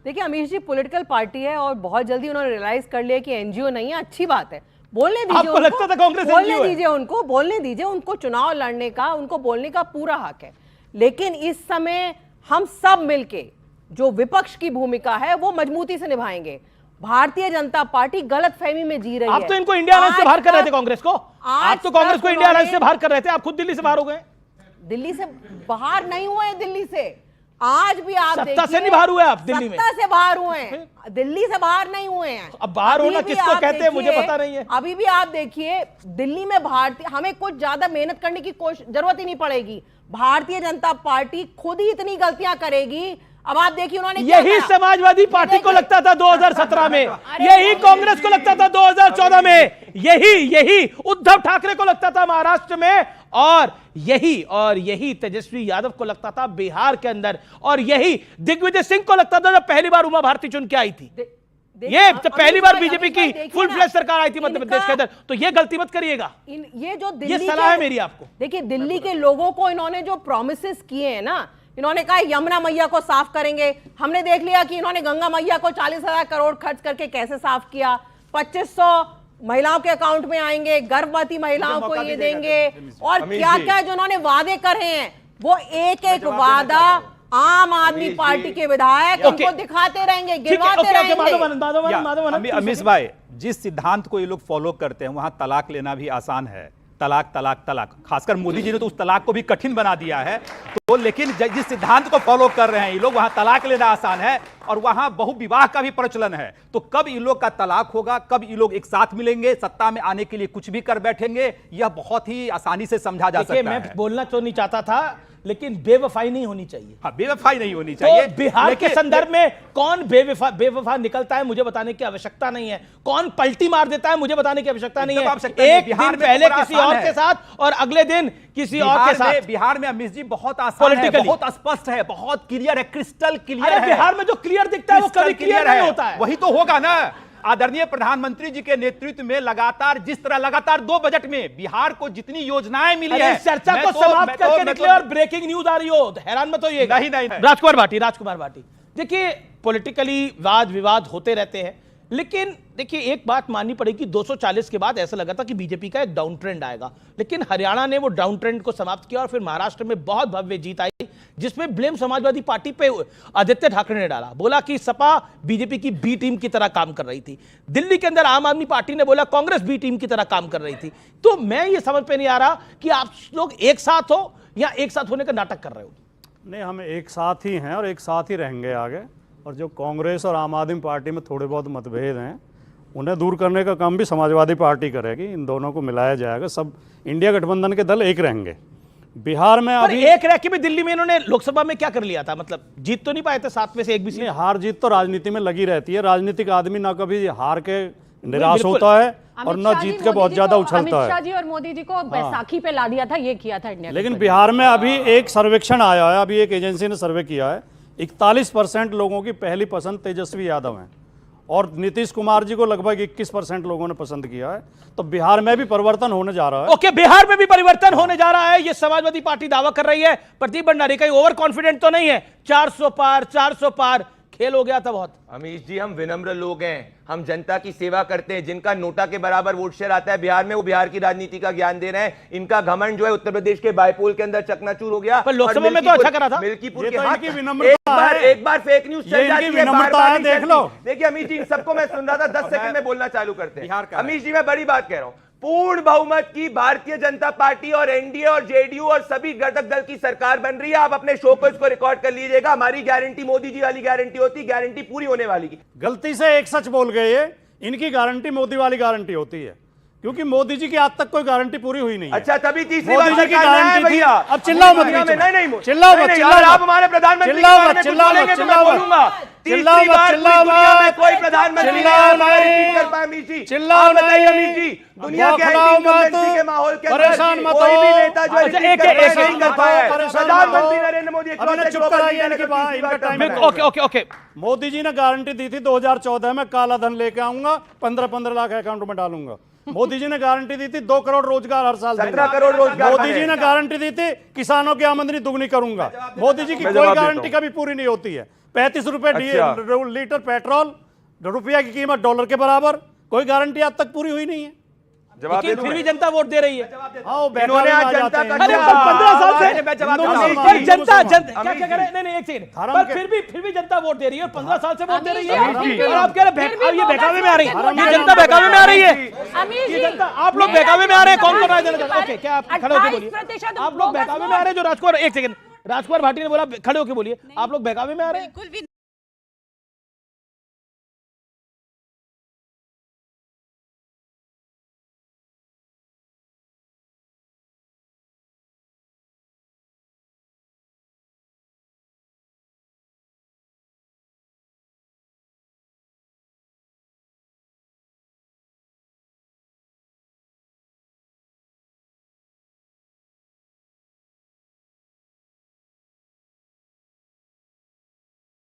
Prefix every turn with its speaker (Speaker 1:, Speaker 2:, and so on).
Speaker 1: देखिए अमीश जी political party है और बहुत जल्दी उन्होंने रियलाइज कर लिया कि एनजीओ नहीं है, अच्छी बात है, बोलने दीजिए
Speaker 2: आपको लगता था कांग्रेस
Speaker 1: बोलने दीजिए उनको, बोलने दीजिए उनको, चुनाव लड़ने का उनको बोलने का पूरा हक है। लेकिन इस समय हम सब मिलके जो विपक्ष की भूमिका है वो मजबूती से निभाएंगे। भारतीय जनता पार्टी गलत फहमी में जी रही है।
Speaker 2: आप तो इनको इंडिया अलायंस से बाहर कर रहे थे कांग्रेस को, आप तो कांग्रेस को इंडिया अलायंस से बाहर कर रहे थे, आप खुद दिल्ली से बाहर हो गए।
Speaker 1: दिल्ली से बाहर नहीं हुए हैं, दिल्ली से आज भी आप
Speaker 2: सत्ता से नहीं बाहर हुए, आप दिल्ली में
Speaker 1: सत्ता से बाहर हुए हैं, दिल्ली से बाहर नहीं हुए हैं।
Speaker 2: अब बाहर होना किसको कहते हैं मुझे पता नहीं है।
Speaker 1: अभी भी आप देखिए दिल्ली में भारतीय, हमें कुछ ज्यादा मेहनत करने की जरूरत ही नहीं पड़ेगी, भारतीय जनता पार्टी खुद ही इतनी गलतियां करेगी। अब आप देखिए उन्होंने
Speaker 2: यही समाजवादी पार्टी को लगता था 2017 में, यही कांग्रेस को लगता था 2014 में, यही उद्धव ठाकरे को लगता था महाराष्ट्र में, और यही तेजस्वी यादव को लगता था बिहार के अंदर, और यही दिग्विजय सिंह को लगता था जब पहली बार उमा भारती चुन के आई थी। ये जब पहली बार बीजेपी की फुल फ्लैश सरकार आई थी मध्य प्रदेश के अंदर, तो ये गलती मत करिएगा।
Speaker 1: ये जो दिल्ली,
Speaker 2: ये सलाह है मेरी आपको।
Speaker 1: देखिए दिल्ली के लोगों को इन्होंने जो प्रॉमिसेस किए हैं ना, इन्होंने कहा यमुना मैया को साफ करेंगे, हमने देख लिया कि इन्होंने गंगा मैया को 40,000 करोड़ खर्च करके कैसे साफ किया, 2500 महिलाओं के अकाउंट में आएंगे, गर्भवती महिलाओं को ये देंगे, और क्या क्या जो उन्होंने वादे कर रहे हैं वो एक एक वादा आम आदमी पार्टी के विधायक उनको दिखाते रहेंगे, गिनवाते रहेंगे।
Speaker 3: अमीश भाई, जिस सिद्धांत को ये लोग फॉलो करते हैं वहां तलाक लेना भी आसान है, तलाक तलाक तलाक, खासकर मोदी जी ने तो उस तलाक को भी कठिन बना दिया है। तो लेकिन जिस सिद्धांत को फॉलो कर रहे हैं ये लोग, वहां तलाक लेना आसान है और वहां बहुविवाह का भी प्रचलन है। तो कब इन लोग का तलाक होगा, कब ये लोग एक साथ मिलेंगे, सत्ता में आने के लिए कुछ भी कर बैठेंगे, यह बहुत ही आसानी से समझा जा सकता है।
Speaker 2: मैं बोलना तो नहीं चाहता था, लेकिन बेवफाई नहीं होनी चाहिए।
Speaker 3: हाँ, बेवफाई नहीं होनी चाहिए।
Speaker 2: तो बिहार के संदर्भ में कौन बेवफा निकलता है मुझे बताने की आवश्यकता नहीं है, कौन पल्टी मार देता है मुझे बताने की आवश्यकता नहीं है। एक दिन पहले किसी और के साथ और अगले दिन किसी और के साथ।
Speaker 3: बिहार में अमीश जी बहुत आसान है, बहुत स्पष्ट है, बहुत क्लियर है, क्रिस्टल क्लियर है।
Speaker 2: बिहार में जो क्लियर दिखता है वो कभी क्लियर नहीं होता है।
Speaker 3: वही तो होगा ना। आदरणीय प्रधानमंत्री जी के नेतृत्व में लगातार 2 बजट में बिहार को जितनी योजनाएं मिली है,
Speaker 2: चर्चा को समाप्त करके निकले और ब्रेकिंग न्यूज आ रही हो, हैरान मत होइए।
Speaker 3: नहीं।
Speaker 2: राजकुमार भाटी, देखिए पॉलिटिकली वाद विवाद होते रहते हैं, लेकिन देखिए एक बात माननी पड़ेगी, 240 के बाद ऐसा लगा था कि बीजेपी का एक डाउन ट्रेंड आएगा, लेकिन हरियाणा ने वो डाउन ट्रेंड को समाप्त किया और फिर महाराष्ट्र में बहुत भव्य जीत आई, जिसमें ब्लेम समाजवादी पार्टी पे आदित्य ठाकरे ने डाला, बोला कि सपा बीजेपी की बी टीम की तरह काम कर रही थी। दिल्ली के अंदर आम आदमी पार्टी ने बोला कांग्रेस बी टीम की तरह काम कर रही थी। तो मैं ये समझ पे नहीं आ रहा कि आप लोग एक साथ हो या एक साथ होने का नाटक कर रहे हो।
Speaker 4: नहीं, हम एक साथ ही हैं और एक साथ ही रहेंगे आगे, और जो कांग्रेस और आम आदमी पार्टी में थोड़े बहुत मतभेद हैं उन्हें दूर करने का काम भी समाजवादी पार्टी करेगी। इन दोनों को मिलाया जाएगा, सब इंडिया गठबंधन के दल एक रहेंगे। बिहार में अभी
Speaker 2: एक रह के भी दिल्ली में इन्होंने लोकसभा में क्या कर लिया था, मतलब जीत तो नहीं पाए थे, 7 में से एक भी सीट।
Speaker 4: हार जीत तो राजनीति में लगी रहती है, राजनीतिक आदमी ना कभी हार के निराश होता है और न जीत के बहुत ज्यादा उछलता है।
Speaker 5: अमित शाह जी और मोदी जी को बैसाखी पे ला दिया था, ये किया था इंडिया।
Speaker 4: लेकिन बिहार में अभी एक सर्वेक्षण आया है, अभी एक एजेंसी ने सर्वे किया है, 41% लोगों की पहली पसंद तेजस्वी यादव हैं और नीतीश कुमार जी को लगभग 21% लोगों ने पसंद किया है। तो बिहार में भी परिवर्तन होने जा रहा है।
Speaker 2: ओके, बिहार में भी परिवर्तन होने जा रहा है, ये समाजवादी पार्टी दावा कर रही है। प्रदीप भंडारी कहीं ओवर कॉन्फिडेंट तो नहीं है? 400 पार खेल हो गया था बहुत।
Speaker 6: अमीश जी, हम विनम्र लोग हैं, हम जनता की सेवा करते हैं। जिनका नोटा के बराबर वोट शेयर आता है बिहार में, वो बिहार की राजनीति का ज्ञान दे रहे हैं। इनका घमंड जो है उत्तर प्रदेश के बायपोल के अंदर चकनाचूर हो गया।
Speaker 2: पर लोकसभा में तो अच्छा करा था।
Speaker 6: मिल्कीपुर के
Speaker 4: हाथ
Speaker 6: एक बार फेक न्यूज चल जाती है,
Speaker 4: बार देख लो।
Speaker 6: देखिए अमीश जी, इन सबको मैं सुन रहा था, 10 सेकंड में बोलना चालू करते हैं। अमीश जी, मैं बड़ी बात कह रहा हूं, पूर्ण बहुमत की भारतीय जनता पार्टी और एनडीए और जेडीयू और सभी घटक दल की सरकार बन रही है। आप अपने शो को इसको रिकॉर्ड कर लीजिएगा। हमारी गारंटी मोदी जी वाली गारंटी होती, गारंटी पूरी होने वाली की।
Speaker 4: गलती से एक सच बोल गए, ये इनकी गारंटी मोदी वाली गारंटी होती है, क्योंकि मोदी जी की आज तक कोई गारंटी पूरी हुई नहीं है।
Speaker 6: अच्छा, तभी तीसरी
Speaker 4: मोदी जी की गारंटी भैया। अब
Speaker 6: चिल्लाओ मत, नहीं चिल्लाओ मत, आप हमारे प्रधानमंत्री के बारे में कुछ बोलेंगे तो मैं बोलूंगा। तीसरी बार दुनिया में कोई प्रधानमंत्री चिल्लाओ नहीं अमीश जी, दुनिया के के माहौल के
Speaker 4: परेशान मत
Speaker 6: कोई भी नेता जो नहीं कर पाया है, प्रधानमंत्री नरेंद्र मोदी।
Speaker 2: ओके,
Speaker 4: मोदी जी ने गारंटी दी थी 2014 में काला धन लेके आऊंगा, 15 लाख अकाउंट में डालूंगा। मोदी जी ने गारंटी दी थी 2 करोड़ रोजगार हर साल,
Speaker 6: 17 करोड़ रोजगार।
Speaker 4: मोदी जी ने गारंटी दी थी किसानों की आमदनी दुगनी करूंगा। मोदी जी की कोई गारंटी कभी पूरी नहीं होती है। 35 रुपए
Speaker 6: अच्छा।
Speaker 4: लीटर पेट्रोल, रुपया की कीमत डॉलर के बराबर, कोई गारंटी आज तक पूरी हुई नहीं है।
Speaker 6: जवाब दे
Speaker 2: लेकिन
Speaker 6: दूं
Speaker 2: फिर भी
Speaker 6: मैं?
Speaker 2: जनता वोट दे रही है।
Speaker 4: हाँ, वो
Speaker 6: इन्होंने आज
Speaker 4: बहकावे में आ
Speaker 6: जनता
Speaker 4: जाते
Speaker 6: का
Speaker 4: हैं।
Speaker 2: अरे पर 15 साल से
Speaker 6: मैं जवाब दूं।
Speaker 4: हिंदू
Speaker 6: अमीश
Speaker 4: मुसलमान,
Speaker 6: जी,
Speaker 2: पर जनता
Speaker 6: अमीश
Speaker 2: क्या कह रहे
Speaker 6: जी।
Speaker 2: हैं? नहीं एक सेकंड,
Speaker 4: धर्म
Speaker 2: पर
Speaker 4: के-
Speaker 2: फिर भी जनता वोट दे रही है, 15 साल से वोट दे रही है।
Speaker 5: अमीश जी,
Speaker 2: और आप कह रहे हैं ये बहकावे में आ रही है,
Speaker 5: धर्म
Speaker 2: ये
Speaker 5: के-
Speaker 2: जनता बहकावे में आ रही है।
Speaker 5: अमीश
Speaker 2: ये
Speaker 5: जी,
Speaker 2: जनता, आप लोग
Speaker 5: मेरा
Speaker 2: बहकावे में आ रहे हैं, कौन
Speaker 5: समाज
Speaker 2: राय देना
Speaker 5: के
Speaker 2: चाहते हैं? ओके, क्या आप
Speaker 5: बारे-
Speaker 2: खड़े होकर
Speaker 5: 28%
Speaker 2: बोलिए। आप लोग
Speaker 5: बोगस
Speaker 2: बहकावे में आ रहे हैं जो राजकुमार, एक सेकंड, राजकुमार भाटी ने बोला खड़े होकर बोलिए, आप लोग बहकावे में आ रहे हैं?
Speaker 7: बिल्कुल भी